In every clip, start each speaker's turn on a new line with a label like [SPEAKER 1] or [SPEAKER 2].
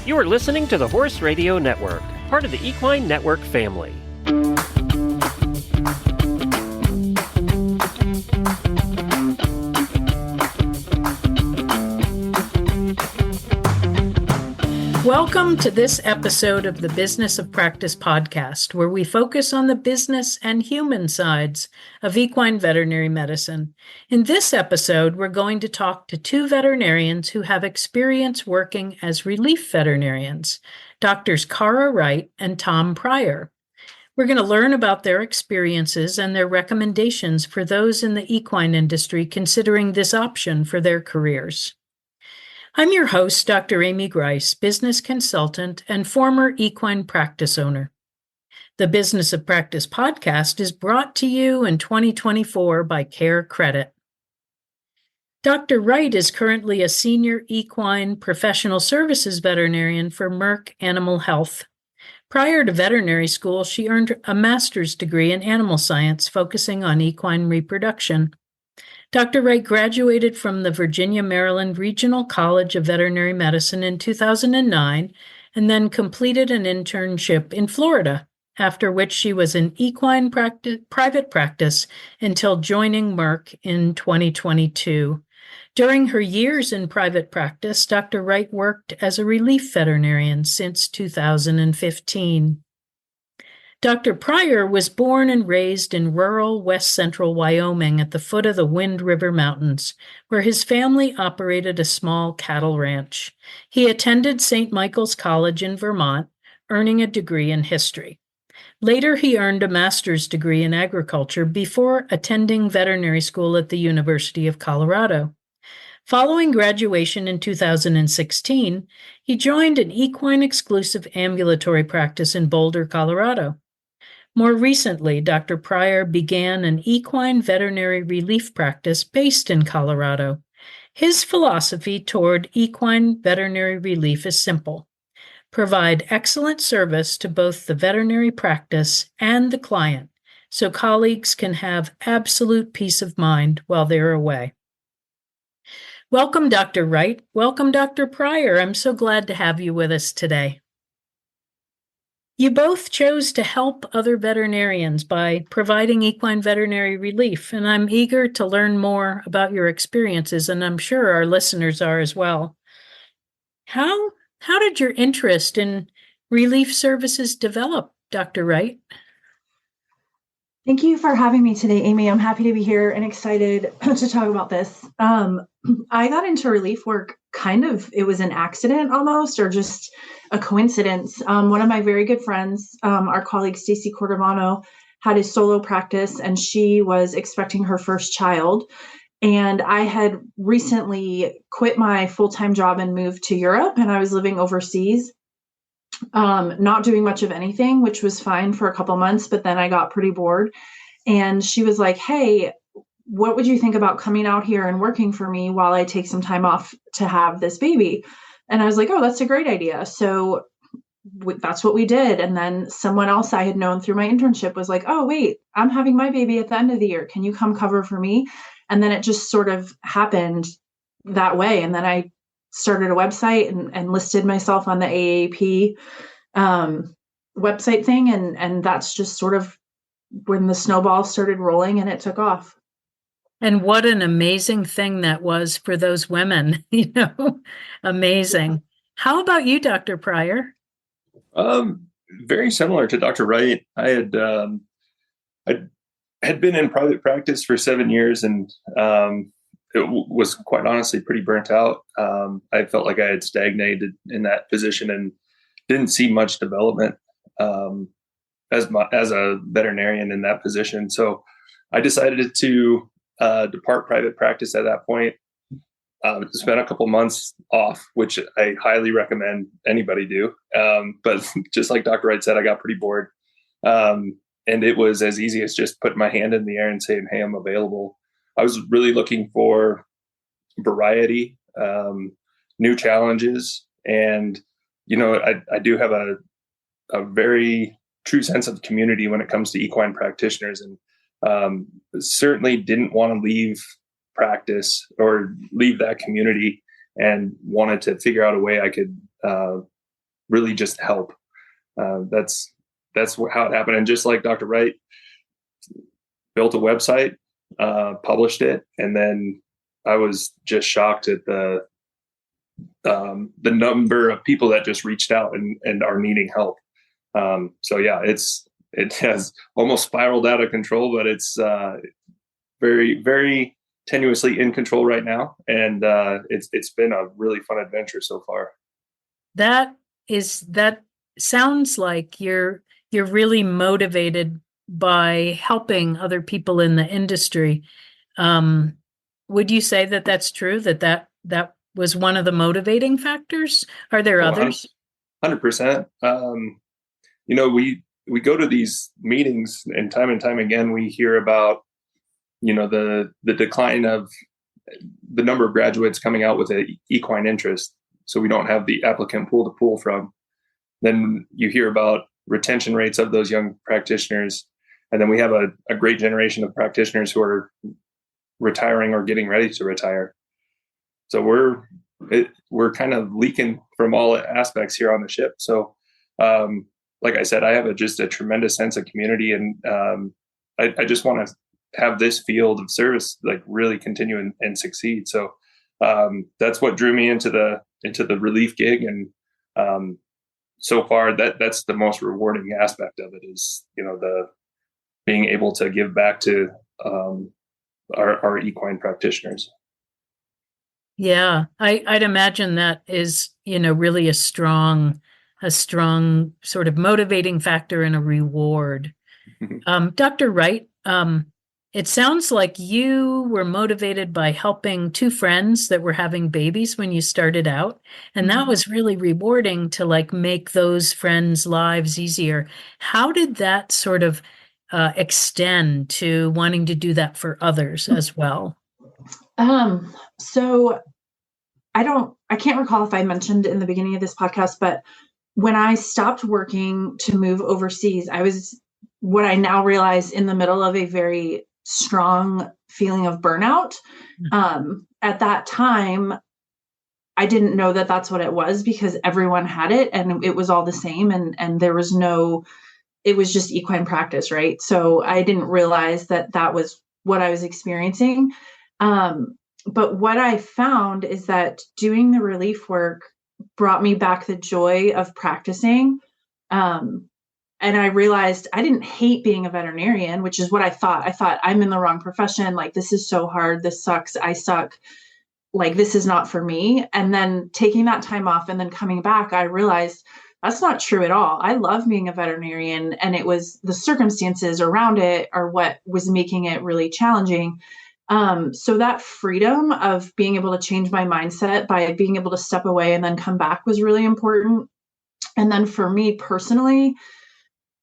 [SPEAKER 1] You are listening to the Horse Radio Network, part of the Equine Network family.
[SPEAKER 2] Welcome to this episode of the Business of Practice podcast, where we focus on the business and human sides of equine veterinary medicine. In this episode, we're going to talk to two veterinarians who have experience working as relief veterinarians, Doctors Cara Wright and Tom Pryor. We're going to learn about their experiences and their recommendations for those in the equine industry considering this option for their careers. I'm your host, Dr. Amy Grice, business consultant and former equine practice owner. The Business of Practice podcast is brought to you in 2024 by CareCredit. Dr. Wright is currently a senior equine professional services veterinarian for Merck Animal Health. Prior to veterinary school, she earned a master's degree in animal science focusing on equine reproduction. Dr. Wright graduated from the Virginia-Maryland Regional College of Veterinary Medicine in 2009 and then completed an internship in Florida, after which she was in equine private practice until joining Merck in 2022. During her years in private practice, Dr. Wright worked as a relief veterinarian since 2015. Dr. Pryor was born and raised in rural west central Wyoming at the foot of the Wind River Mountains, where his family operated a small cattle ranch. He attended St. Michael's College in Vermont, earning a degree in history. Later, he earned a master's degree in agriculture before attending veterinary school at the University of Colorado. Following graduation in 2016, he joined an equine-exclusive ambulatory practice in Boulder, Colorado. More recently, Dr. Pryor began an equine veterinary relief practice based in Colorado. His philosophy toward equine veterinary relief is simple: provide excellent service to both the veterinary practice and the client, so colleagues can have absolute peace of mind while they're away. Welcome, Dr. Wright. Welcome, Dr. Pryor. I'm so glad to have you with us today. You both chose to help other veterinarians by providing equine veterinary relief, and I'm eager to learn more about your experiences, and I'm sure our listeners are as well. How did your interest in relief services develop, Dr. Wright?
[SPEAKER 3] Thank you for having me today, Amy. I'm happy to be here and excited to talk about this. I got into relief work it was an accident almost, or just a coincidence. One of my very good friends, our colleague Stacy Cordovano, had a solo practice and she was expecting her first child. And I had recently quit my full-time job and moved to Europe, and I was living overseas. Not doing much of anything, which was fine for a couple months, but then I got pretty bored. And she was like, "Hey, what would you think about coming out here and working for me while I take some time off to have this baby?" And I was like, "Oh, that's a great idea." So that's what we did. And then someone else I had known through my internship was like, "Oh, wait, I'm having my baby at the end of the year. Can you come cover for me?" And then it just sort of happened that way. And then I started a website and listed myself on the AAP website thing. And that's just sort of when the snowball started rolling and it took off.
[SPEAKER 2] And what an amazing thing that was for those women, amazing. How about you, Dr. Pryor?
[SPEAKER 4] Very similar to Dr. Wright. I had been in private practice for 7 years and it was quite honestly pretty burnt out. I felt like I had stagnated in that position and didn't see much development as a veterinarian in that position. So I decided to depart private practice at that point. Spent a couple months off, which I highly recommend anybody do. But just like Dr. Wright said, I got pretty bored. And it was as easy as just putting my hand in the air and saying, "Hey, I'm available." I was really looking for variety, new challenges. And, I do have a very true sense of community when it comes to equine practitioners, and certainly didn't want to leave practice or leave that community, and wanted to figure out a way I could really just help. That's how it happened. And just like Dr. Wright built a website, published it, and then I was just shocked at the number of people that just reached out and are needing help. So yeah, it has almost spiraled out of control, but it's very, very tenuously in control right now, and it's been a really fun adventure so far.
[SPEAKER 2] That sounds like you're really motivated by helping other people in the industry. Would you say that that's true? That was one of the motivating factors? Are there others?
[SPEAKER 4] 100%. We go to these meetings, and time again, we hear about, the decline of the number of graduates coming out with an equine interest. So we don't have the applicant pool to pull from. Then you hear about retention rates of those young practitioners. And then we have a great generation of practitioners who are retiring or getting ready to retire. So we're kind of leaking from all aspects here on the ship. So, like I said, I have just a tremendous sense of community, and I just want to have this field of service like really continue and succeed. So that's what drew me into the relief gig, and so far that's the most rewarding aspect of it is the being able to give back to our equine practitioners.
[SPEAKER 2] Yeah, I'd imagine that is, really a strong sort of motivating factor and a reward. Dr. Wright, it sounds like you were motivated by helping two friends that were having babies when you started out, and that was really rewarding to make those friends' lives easier. How did that sort of extend to wanting to do that for others as well?
[SPEAKER 3] So I can't recall if I mentioned in the beginning of this podcast, but when I stopped working to move overseas, I was what I now realize in the middle of a very strong feeling of burnout. At that time, I didn't know that that's what it was because everyone had it and it was all the same. And there was it was just equine practice, right? So I didn't realize that that was what I was experiencing. But what I found is that doing the relief work brought me back the joy of practicing. And I realized I didn't hate being a veterinarian, which is what I thought. I thought I'm in the wrong profession. This is so hard. This sucks. I suck. This is not for me. And then taking that time off and then coming back, I realized that's not true at all. I love being a veterinarian, and it was the circumstances around it are what was making it really challenging. So that freedom of being able to change my mindset by being able to step away and then come back was really important. And then for me personally,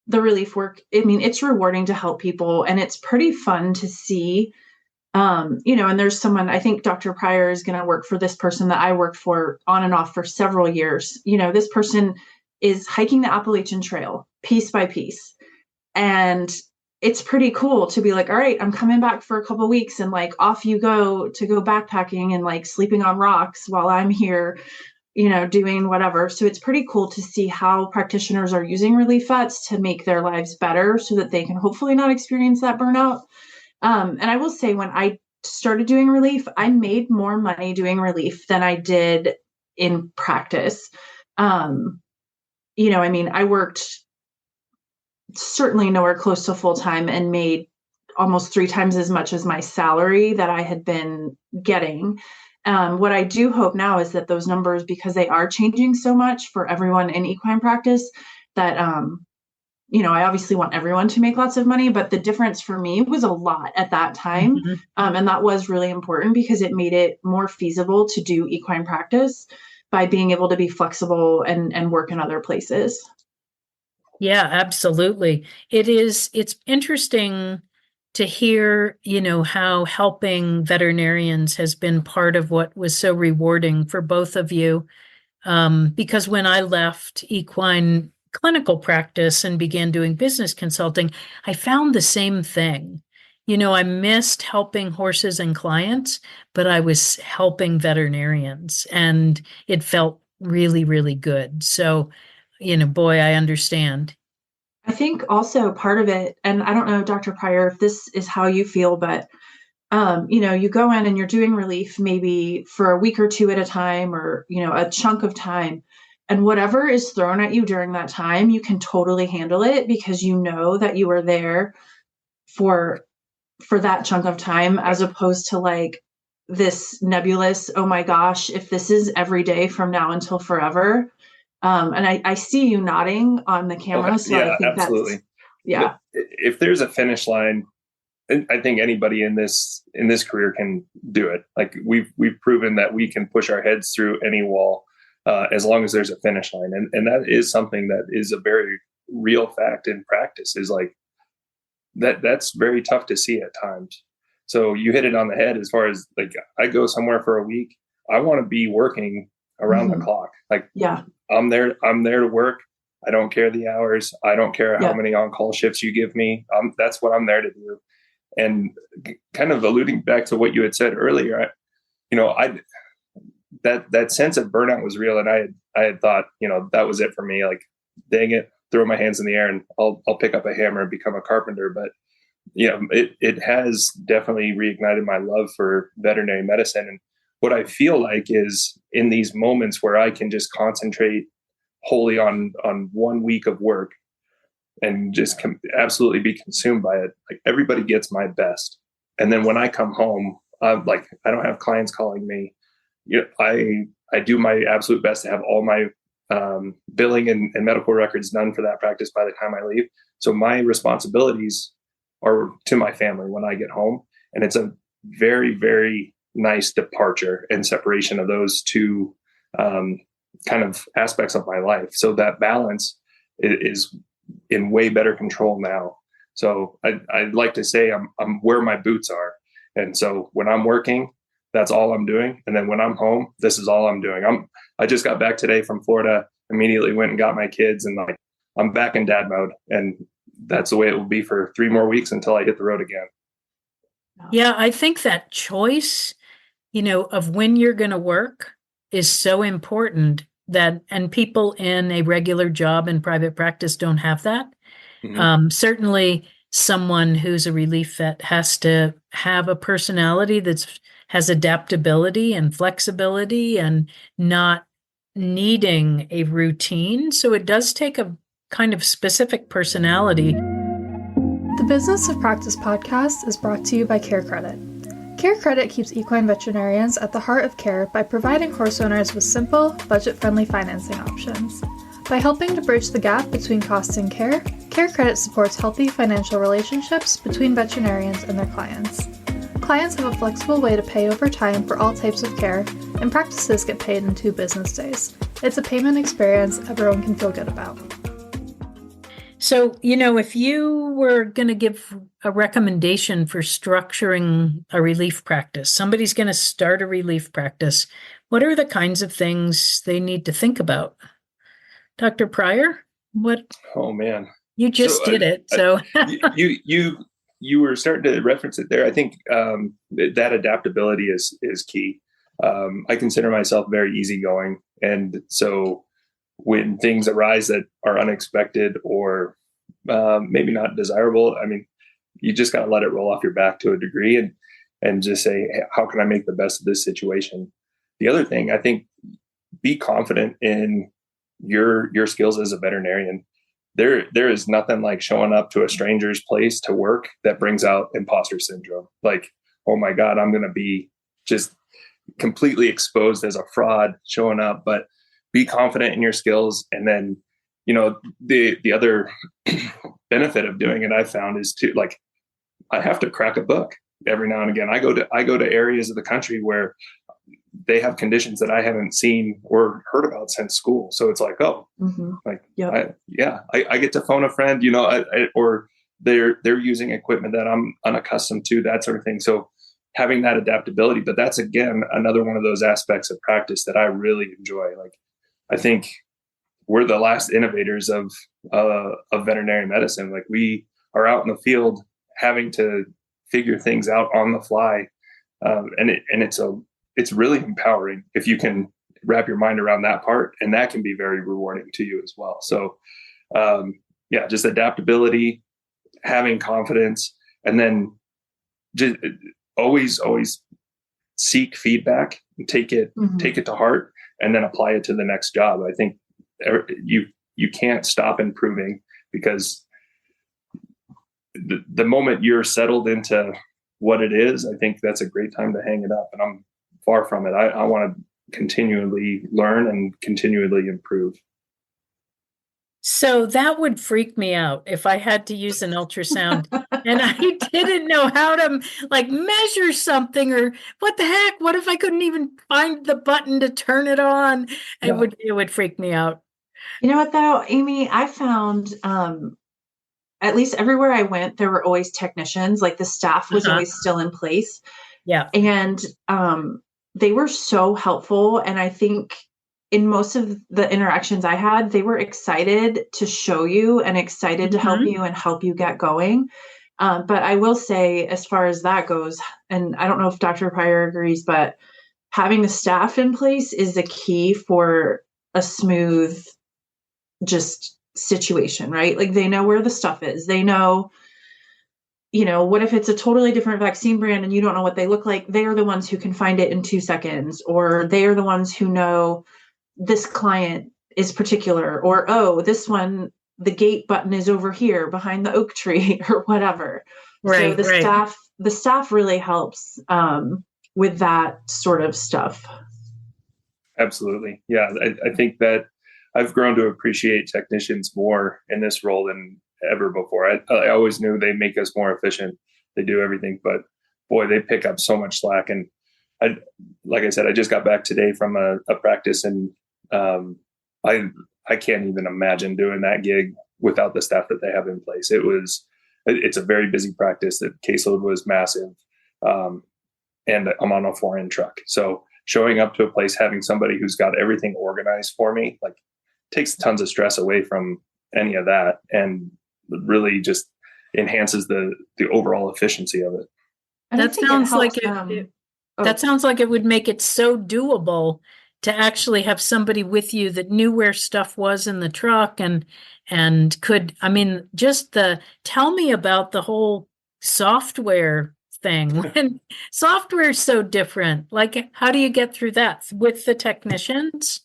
[SPEAKER 3] the relief work, it's rewarding to help people, and it's pretty fun to see, and there's someone, I think Dr. Pryor is going to work for this person that I worked for on and off for several years. This person is hiking the Appalachian Trail piece by piece. And it's pretty cool to be like, all right, I'm coming back for a couple of weeks, and off you go to go backpacking and sleeping on rocks while I'm here, doing whatever. So it's pretty cool to see how practitioners are using relief vets to make their lives better so that they can hopefully not experience that burnout. And I will say, when I started doing relief, I made more money doing relief than I did in practice. I worked certainly nowhere close to full time and made almost 3 times as much as my salary that I had been getting. What I do hope now is that those numbers, because they are changing so much for everyone in equine practice, that, I obviously want everyone to make lots of money, but the difference for me was a lot at that time. And that was really important because it made it more feasible to do equine practice by being able to be flexible and work in other places.
[SPEAKER 2] Yeah, absolutely. It's interesting to hear, how helping veterinarians has been part of what was so rewarding for both of you. Because when I left equine clinical practice and began doing business consulting, I found the same thing. I missed helping horses and clients, but I was helping veterinarians, and it felt really, really good. So boy, I understand.
[SPEAKER 3] I think also part of it, and I don't know, Dr. Pryor, if this is how you feel, but you go in and you're doing relief maybe for a week or two at a time, or, a chunk of time. And whatever is thrown at you during that time, you can totally handle it because you know that you were there for that chunk of time, as opposed to like this nebulous, oh my gosh, if this is every day from now until forever. And I see you nodding on the camera.
[SPEAKER 4] Okay.
[SPEAKER 3] So
[SPEAKER 4] Yeah,
[SPEAKER 3] I think
[SPEAKER 4] absolutely.
[SPEAKER 3] yeah.
[SPEAKER 4] If there's a finish line, I think anybody in this career can do it. Like we've proven that we can push our heads through any wall as long as there's a finish line, and that is something that is a very real fact in practice. Is like that's very tough to see at times. So you hit it on the head as far as like I go somewhere for a week, I want to be working around the clock. Like
[SPEAKER 3] Yeah.
[SPEAKER 4] I'm there to work. I don't care the hours. I don't care how
[SPEAKER 3] Yeah.
[SPEAKER 4] many on-call shifts you give me. That's what I'm there to do. And kind of alluding back to what you had said earlier, that sense of burnout was real, and I had thought, that was it for me. Like, dang it, throw my hands in the air and I'll pick up a hammer and become a carpenter. But it has definitely reignited my love for veterinary medicine. And what I feel like is in these moments where I can just concentrate wholly on 1 week of work and just absolutely be consumed by it. Like everybody gets my best. And then when I come home, I don't have clients calling me. I do my absolute best to have all my billing and medical records done for that practice by the time I leave. So my responsibilities are to my family when I get home. And it's a very, very nice departure and separation of those two kind of aspects of my life. So that balance is in way better control now. So I'd like to say I'm where my boots are. And so when I'm working, that's all I'm doing. And then when I'm home, this is all I'm doing. I just got back today from Florida, immediately went and got my kids, and like I'm back in dad mode. And that's the way it will be for 3 more weeks until I hit the road again.
[SPEAKER 2] Yeah, I think that choice, of when you're going to work is so important and people in a regular job in private practice don't have that.
[SPEAKER 4] Mm-hmm.
[SPEAKER 2] Certainly someone who's a relief vet has to have a personality has adaptability and flexibility and not needing a routine. So it does take a kind of specific personality.
[SPEAKER 5] The Business of Practice podcast is brought to you by CareCredit. CareCredit keeps equine veterinarians at the heart of care by providing horse owners with simple, budget-friendly financing options. By helping to bridge the gap between cost and care, CareCredit supports healthy financial relationships between veterinarians and their clients. Clients have a flexible way to pay over time for all types of care, and practices get paid in 2 business days. It's a payment experience everyone can feel good about.
[SPEAKER 2] So, if you were going to give a recommendation for structuring a relief practice, somebody's going to start a relief practice, what are the kinds of things they need to think about? Dr. Pryor, what?
[SPEAKER 4] Oh man,
[SPEAKER 2] you just did it. So
[SPEAKER 4] you were starting to reference it there. I think that adaptability is key. I consider myself very easygoing, and so when things arise that are unexpected or maybe not desirable, I mean, you just got to let it roll off your back to a degree and just say, hey, how can I make the best of this situation? The other thing, I think, be confident in your skills as a veterinarian. There is nothing like showing up to a stranger's place to work that brings out imposter syndrome. Like, oh my God, I'm going to be just completely exposed as a fraud showing up. But be confident in your skills. And then, the other benefit of doing it, I found, is to I have to crack a book every now and again. I go to areas of the country where they have conditions that I haven't seen or heard about since school. So it's like, oh, I get to phone a friend, or they're using equipment that I'm unaccustomed to, that sort of thing. So having that adaptability, but that's again another one of those aspects of practice that I really enjoy. Like, I think we're the last innovators of veterinary medicine. Like, we are out in the field having to figure things out on the fly, and it's really empowering if you can wrap your mind around that part, and that can be very rewarding to you as well. So, just adaptability, having confidence, and then just always seek feedback and take it to heart, and then apply it to the next job. I think you can't stop improving, because the moment you're settled into what it is, I think that's a great time to hang it up. And I'm far from it. I want to continually learn and continually improve.
[SPEAKER 2] So that would freak me out if I had to use an ultrasound and I didn't know how to measure something, or what the heck? What if I couldn't even find the button to turn it on?
[SPEAKER 3] Yeah.
[SPEAKER 2] It would freak me out.
[SPEAKER 3] You know what though, Amy, I found, at least everywhere I went, there were always technicians. Like the staff was always still in place.
[SPEAKER 2] Yeah.
[SPEAKER 3] And they were so helpful. And I think in most of the interactions I had, they were excited to show you and excited to help you and help you get going. But I will say, as far as that goes, and I don't know if Dr. Pryor agrees, but having the staff in place is the key for a smooth just situation, right? Like they know where the stuff is. They know, what if it's a totally different vaccine brand and you don't know what they look like? They are the ones who can find it in 2 seconds, or they are the ones who know this client is particular, or, oh, this one, the gate button is over here behind the oak tree or whatever.
[SPEAKER 2] Right.
[SPEAKER 3] So the staff really helps with that sort of stuff.
[SPEAKER 4] Absolutely. Yeah. I think that I've grown to appreciate technicians more in this role than ever before. I always knew they make us more efficient. They do everything, but boy, they pick up so much slack. And like I said, I just got back today from a practice, and I can't even imagine doing that gig without the staff that they have in place. It's a very busy practice. The caseload was massive. And I'm on a foreign truck. So showing up to a place, having somebody who's got everything organized for me, takes tons of stress away from any of that, and really just enhances the overall efficiency of it.
[SPEAKER 3] And
[SPEAKER 2] that sounds that sounds like it would make it so doable to actually have somebody with you that knew where stuff was in the truck and could, tell me about the whole software thing. When software is so different, how do you get through that with the technicians?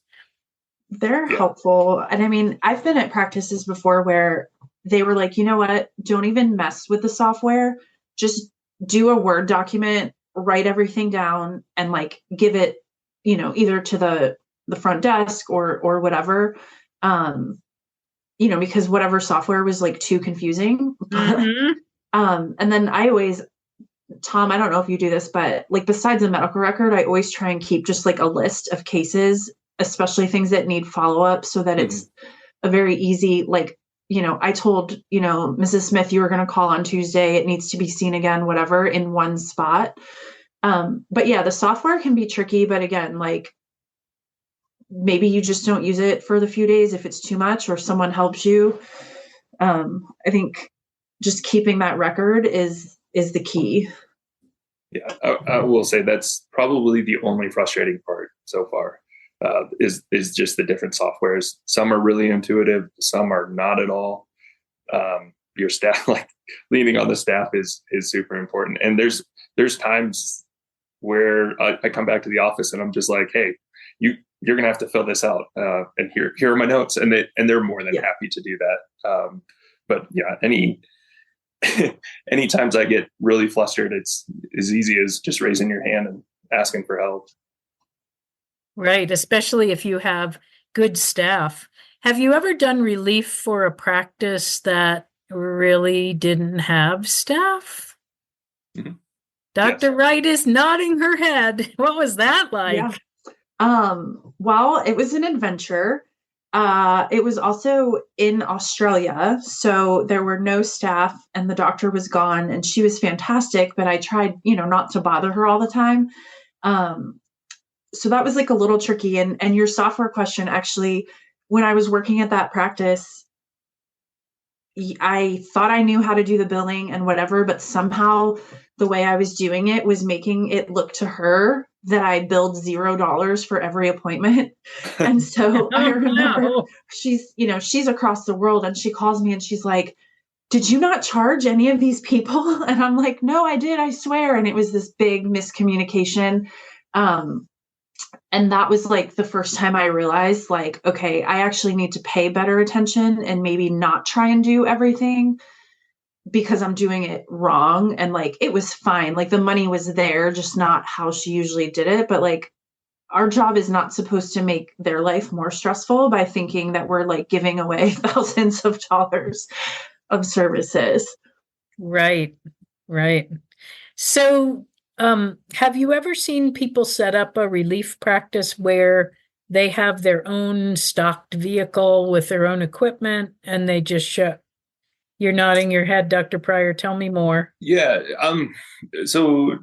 [SPEAKER 3] They're helpful. And I've been at practices before where they were like, you know what, don't even mess with the software. Just do a Word document, write everything down, and give it, either to the front desk or whatever. Because whatever software was too confusing. And then I always, Tom, I don't know if you do this, but besides a medical record, I always try and keep just a list of cases, especially things that need follow-up, so that it's a very easy, I told, Mrs. Smith, you were going to call on Tuesday. It needs to be seen again, whatever, in one spot. But yeah, the software can be tricky, but again, maybe you just don't use it for the few days if it's too much, or someone helps you. I think just keeping that record is the key.
[SPEAKER 4] Yeah, I will say that's probably the only frustrating part so far, is just the different softwares. Some are really intuitive, some are not at all. Your staff, leaning on the staff is super important. And there's times where I come back to the office and I'm just like, hey, you're gonna have to fill this out, and here are my notes, and they're more than happy to do that. But yeah, any times I get really flustered, it's as easy as just raising your hand and asking for help.
[SPEAKER 2] Right, especially if you have good staff. Have you ever done relief for a practice that really didn't have staff?
[SPEAKER 4] Mm-hmm.
[SPEAKER 2] Dr. Wright is nodding her head. What was that like?
[SPEAKER 3] Yeah. Well, it was an adventure. It was also in Australia, so there were no staff and the doctor was gone, and she was fantastic, but I tried, not to bother her all the time. So that was a little tricky. And your software question, actually, when I was working at that practice, I thought I knew how to do the billing and whatever, but somehow the way I was doing it was making it look to her that I billed $0 for every appointment. And so I remember she's across the world, and she calls me and she's like, "Did you not charge any of these people?" And I'm like, "No, I did, I swear." And it was this big miscommunication. And that was like the first time I realized, like, okay, I actually need to pay better attention and maybe not try and do everything because I'm doing it wrong. And like, it was fine. Like the money was there, just not how she usually did it. But like, our job is not supposed to make their life more stressful by thinking that we're like giving away thousands of dollars of services.
[SPEAKER 2] Right. So, have you ever seen people set up a relief practice where they have their own stocked vehicle with their own equipment and they just show? You're nodding your head, Dr. Pryor. Tell me more.
[SPEAKER 4] Yeah. So,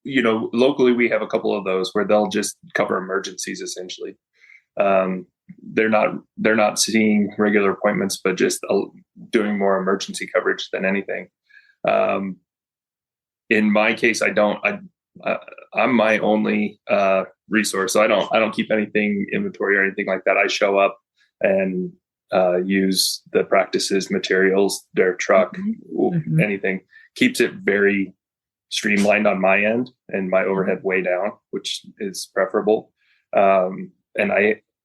[SPEAKER 4] locally we have a couple of those where they'll just cover emergencies essentially. They're not seeing regular appointments, but just doing more emergency coverage than anything. In my case, I'm my only resource. So I don't keep anything inventory or anything like that. I show up and use the practice's materials, their truck, anything. Keeps it very streamlined on my end and my overhead way down, which is preferable. And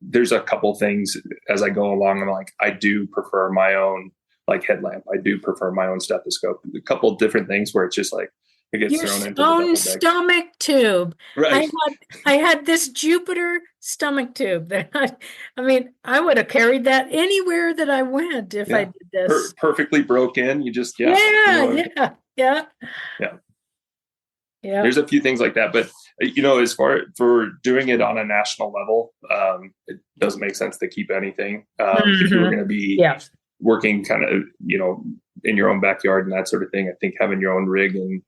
[SPEAKER 4] there's a couple things as I go along. I'm like, I do prefer my own like headlamp. I do prefer my own stethoscope. A couple different things where it's just like it gets
[SPEAKER 2] Your
[SPEAKER 4] thrown into
[SPEAKER 2] own
[SPEAKER 4] the
[SPEAKER 2] stomach tube.
[SPEAKER 4] Right.
[SPEAKER 2] I had this Jupiter stomach tube that I would have carried that anywhere that I went if I did this.
[SPEAKER 4] Perfectly broken. You just
[SPEAKER 2] Yeah.
[SPEAKER 4] There's a few things like that, but as far for doing it on a national level, it doesn't make sense to keep anything. If you're going to be working kind of in your own backyard and that sort of thing, I think having your own rig and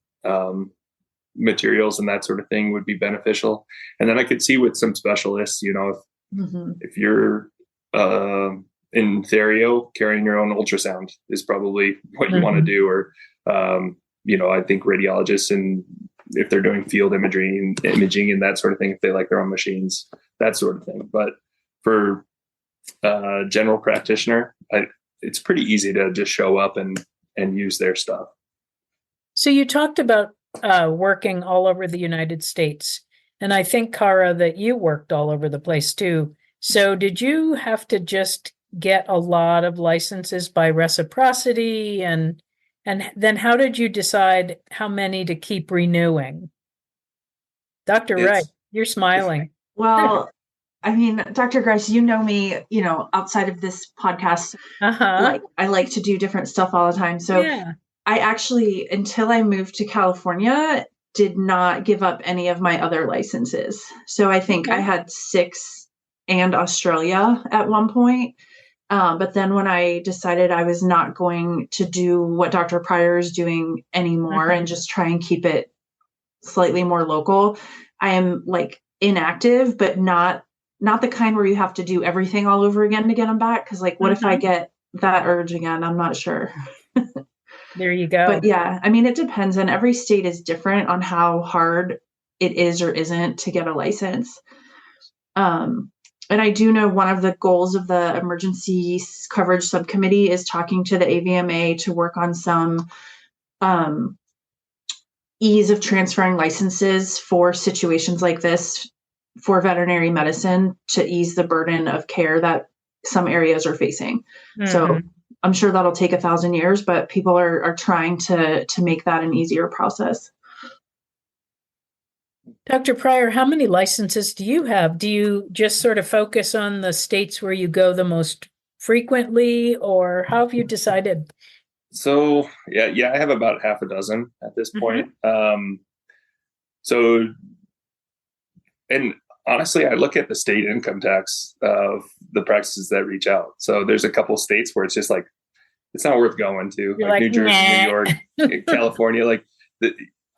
[SPEAKER 4] materials and that sort of thing would be beneficial. And then I could see with some specialists, if you're in Therio, carrying your own ultrasound is probably what you want to do. Or I think radiologists, and if they're doing field imaging and that sort of thing, if they like their own machines, that sort of thing. But for general practitioner, it's pretty easy to just show up and use their stuff.
[SPEAKER 2] So you talked about working all over the United States, and I think, Cara, that you worked all over the place too. So did you have to just get a lot of licenses by reciprocity, and then how did you decide how many to keep renewing? Dr. Wright, you're smiling.
[SPEAKER 3] Well, Dr. Grice, you know me, outside of this podcast, I like to do different stuff all the time. So I actually, until I moved to California, did not give up any of my other licenses. So I think I had 6 and Australia at one point. But then when I decided I was not going to do what Dr. Pryor is doing anymore and just try and keep it slightly more local, I am like inactive, but not the kind where you have to do everything all over again to get them back. Cause like, what if I get that urge again? I'm not sure.
[SPEAKER 2] There you go.
[SPEAKER 3] But yeah, it depends, and every state is different on how hard it is or isn't to get a license. And I do know one of the goals of the emergency coverage subcommittee is talking to the AVMA to work on some ease of transferring licenses for situations like this for veterinary medicine to ease the burden of care that some areas are facing. So I'm sure that'll take 1,000 years, but people are trying to make that an easier process.
[SPEAKER 2] Dr. Pryor, how many licenses do you have? Do you just sort of focus on the states where you go the most frequently, or how have you decided?
[SPEAKER 4] So, I have about half a dozen at this point. And honestly, I look at the state income tax of the practices that reach out. So there's a couple states where it's just like, it's not worth going to, like New Jersey, New York, California,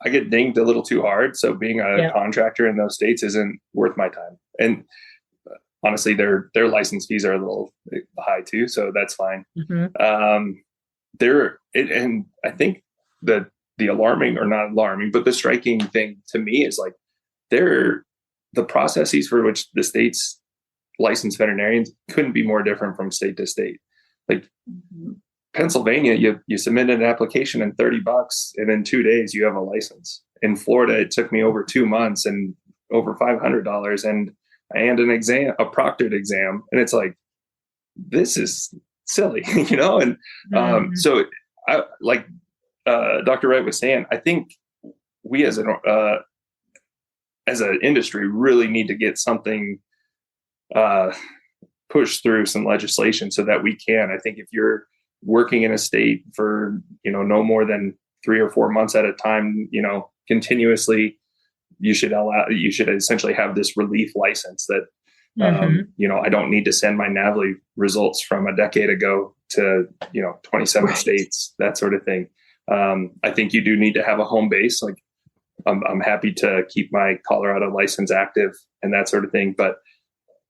[SPEAKER 4] I get dinged a little too hard. So being a contractor in those states isn't worth my time. And honestly, their license fees are a little high too. So that's fine. And I think that the alarming, or not alarming, but the striking thing to me is like, the processes for which the state's licensed veterinarians couldn't be more different from state to state. Like Pennsylvania, you submit an application and $30, and in 2 days you have a license. In Florida, it took me over 2 months and over $500, and an exam, a proctored exam, and it's like, this is silly, And so, like Dr. Wright was saying, I think we as an industry really need to get something pushed through, some legislation, so that we can. I think if you're working in a state for no more than 3 or 4 months at a time, continuously, you should essentially have this relief license that I don't need to send my NAVLE results from a decade ago to 27
[SPEAKER 3] Right.
[SPEAKER 4] states, that sort of thing. I think you do need to have a home base. Like I'm happy to keep my Colorado license active and that sort of thing, but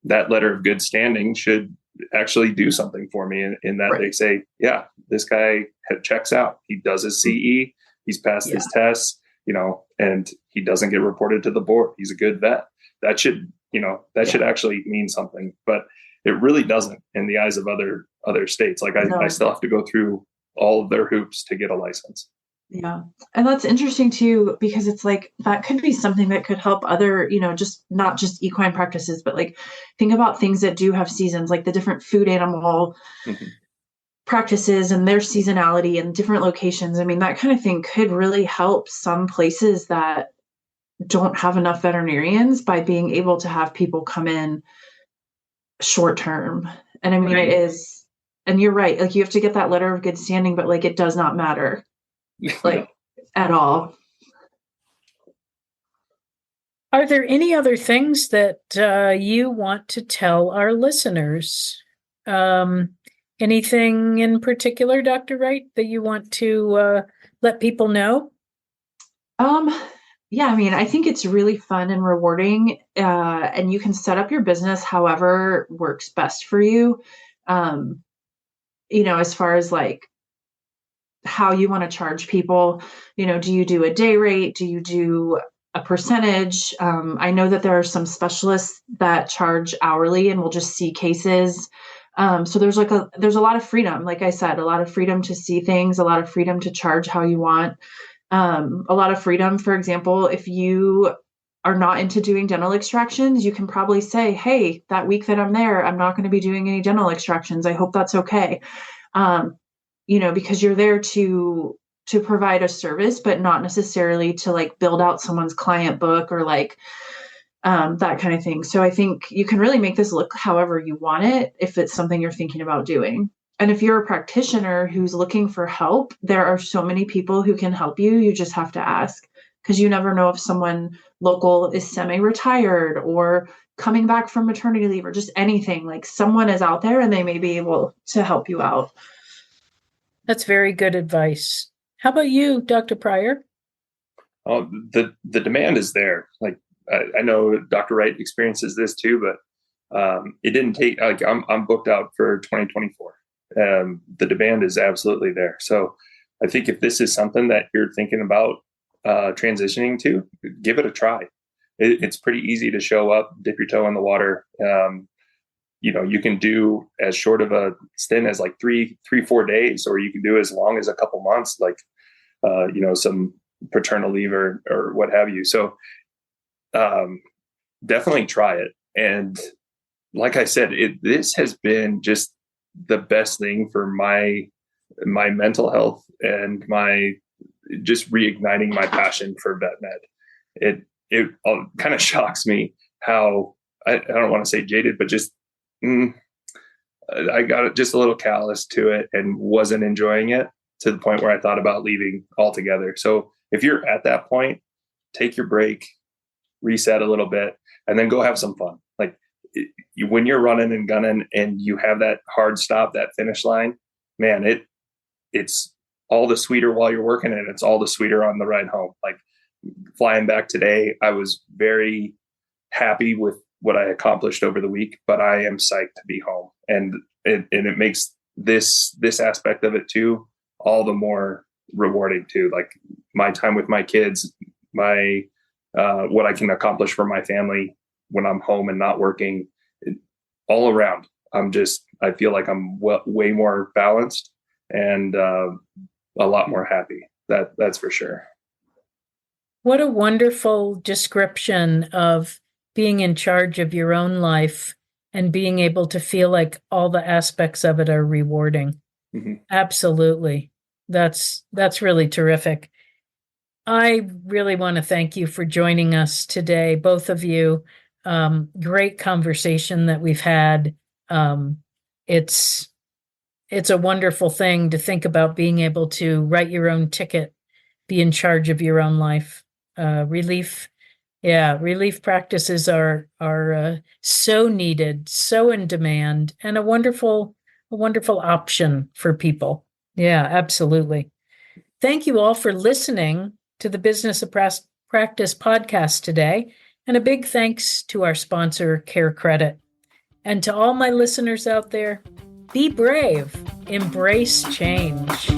[SPEAKER 4] that letter of good standing should actually do something for me in that
[SPEAKER 3] Right.
[SPEAKER 4] they say, yeah, this guy checks out. He does his CE. He's passed his tests, and he doesn't get reported to the board. He's a good vet. That should, should actually mean something, but it really doesn't in the eyes of other states. Like I still have to go through all of their hoops to get a license.
[SPEAKER 3] Yeah. And that's interesting too, because it's like, that could be something that could help other, just not just equine practices, but like think about things that do have seasons, like the different food animal practices and their seasonality and different locations. I mean, that kind of thing could really help some places that don't have enough veterinarians by being able to have people come in short term. And I mean, it is, and you're right. Like you have to get that letter of good standing, but like, it does not matter. Like at all.
[SPEAKER 2] Are there any other things that you want to tell our listeners? Anything in particular, Dr. Wright, that you want to let people know?
[SPEAKER 3] Yeah, I mean, I think it's really fun and rewarding, and you can set up your business however works best for you. As far as like how you want to charge people, do you do a day rate? Do you do a percentage? I know that there are some specialists that charge hourly and will just see cases. So there's a lot of freedom. Like I said, a lot of freedom to see things, a lot of freedom to charge how you want. A lot of freedom, for example, if you are not into doing dental extractions, you can probably say, hey, that week that I'm there, I'm not going to be doing any dental extractions. I hope that's okay. Because you're there to provide a service, but not necessarily to like build out someone's client book or like that kind of thing. So I think you can really make this look however you want it if it's something you're thinking about doing. And if you're a practitioner who's looking for help, there are so many people who can help you. You just have to ask, because you never know if someone local is semi-retired or coming back from maternity leave or just anything. Like someone is out there and they may be able to help you out.
[SPEAKER 2] That's very good advice. How about you, Dr. Pryor?
[SPEAKER 4] Oh, the demand is there. Like I know Dr. Wright experiences this too, but it didn't take. Like I'm booked out for 2024. The demand is absolutely there. So I think if this is something that you're thinking about transitioning to, give it a try. It's pretty easy to show up, dip your toe in the water. You can do as short of a stint as like 3-4 days, or you can do as long as a couple months, like, some paternal leave or what have you. So definitely try it. And like I said, this has been just the best thing for my mental health and my just reigniting my passion for vet med. It kind of shocks me how I don't want to say jaded, but just I got just a little callous to it and wasn't enjoying it to the point where I thought about leaving altogether. So if you're at that point, take your break, reset a little bit, and then go have some fun. Like when you're running and gunning and you have that hard stop, that finish line, man, it's all the sweeter while you're working, and it's all the sweeter on the ride home. Like flying back today, I was very happy with what I accomplished over the week, but I am psyched to be home. And it makes this aspect of it too, all the more rewarding too. Like my time with my kids, my what I can accomplish for my family when I'm home and not working. All around, I feel like I'm way more balanced and a lot more happy. That's for sure.
[SPEAKER 2] What a wonderful description of being in charge of your own life and being able to feel like all the aspects of it are rewarding.
[SPEAKER 4] Mm-hmm.
[SPEAKER 2] Absolutely. That's really terrific. I really want to thank you for joining us today, both of you. Great conversation that we've had. It's a wonderful thing to think about being able to write your own ticket, be in charge of your own life. Relief practices are so needed, so in demand, and a wonderful option for people. Yeah, absolutely. Thank you all for listening to the Business of Practice podcast today, and a big thanks to our sponsor, CareCredit. And to all my listeners out there, be brave, embrace change.